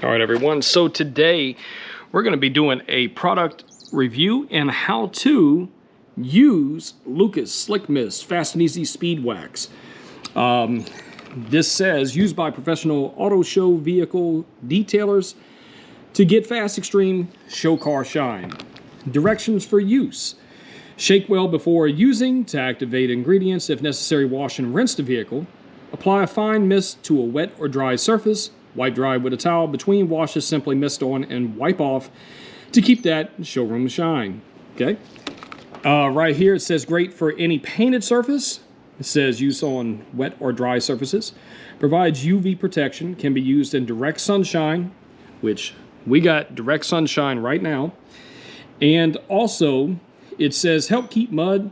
All right, everyone. So today we're going to be doing a product review and how to use Lucas Slick Mist Fast and Easy Speed Wax. This says used by professional auto show vehicle detailers to get fast, extreme show car shine. Directions for use: shake well before using to activate ingredients. If necessary, wash and rinse the vehicle. Apply a fine mist to a wet or dry surface. Wipe dry with a towel. Between washes, simply mist on and wipe off to keep that showroom shine. Okay. Right here it says great for any painted surface. It says use on wet or dry surfaces. Provides UV protection. Can be used in direct sunshine, which we got direct sunshine right now. And also it says helps keep mud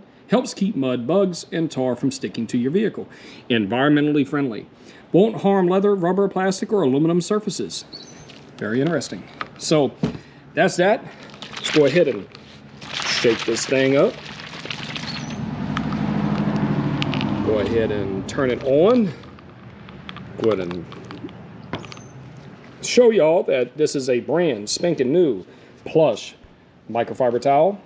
bugs and tar from sticking to your vehicle. Environmentally friendly. Won't harm leather, rubber, plastic, or aluminum surfaces. Very interesting. So that's that. Let's go ahead and shake this thing up. Go ahead and turn it on. Go ahead and show y'all that this is a brand spanking new plush microfiber towel.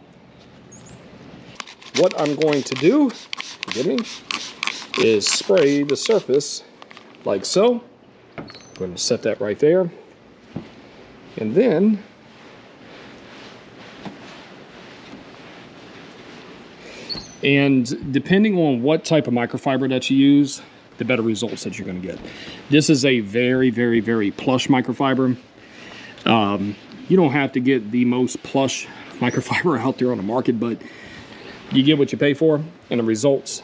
What I'm going to do, forgive me, is spray the surface like so. I'm going to set that right there. And then depending on what type of microfiber that you use, the better results that you're going to get. This is a very, very, very plush microfiber. You don't have to get the most plush microfiber out there on the market, but you get what you pay for, and the results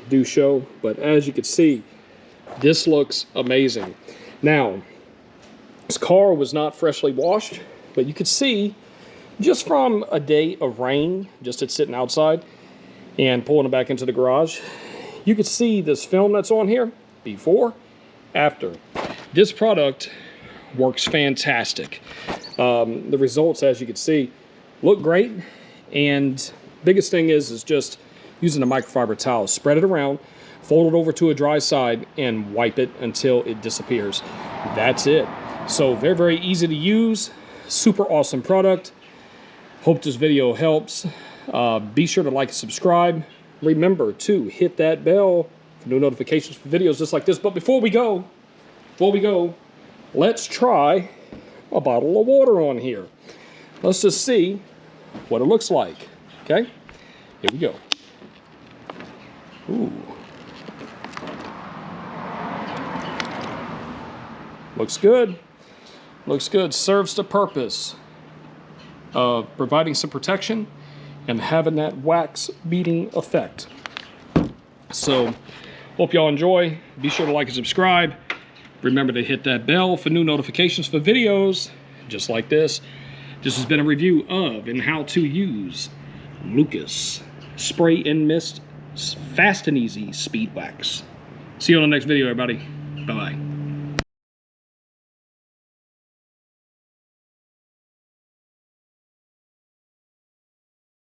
do show. But as you can see, this looks amazing. Now, this car was not freshly washed, but you could see just from a day of rain, just it sitting outside and pulling it back into the garage, you could see this film that's on here, before, after. This product works fantastic. The results, as you can see, look great. And biggest thing is just using a microfiber towel. Spread it around, fold it over to a dry side, and wipe it until it disappears. That's it. So very, very easy to use. Super awesome product. Hope this video helps. Be sure to like and subscribe. Remember to hit that bell for new notifications for videos just like this. But before we go, let's try a bottle of water on here. Let's just see what it looks like. Okay, here we go. Ooh. Looks good. Looks good. Serves the purpose of providing some protection and having that wax beating effect. So, hope y'all enjoy. Be sure to like and subscribe. Remember to hit that bell for new notifications for videos just like this. This has been a review of and how to use Lucas Spray and Mist Fast and Easy Speed Wax. See you on the next video, everybody. Bye-bye.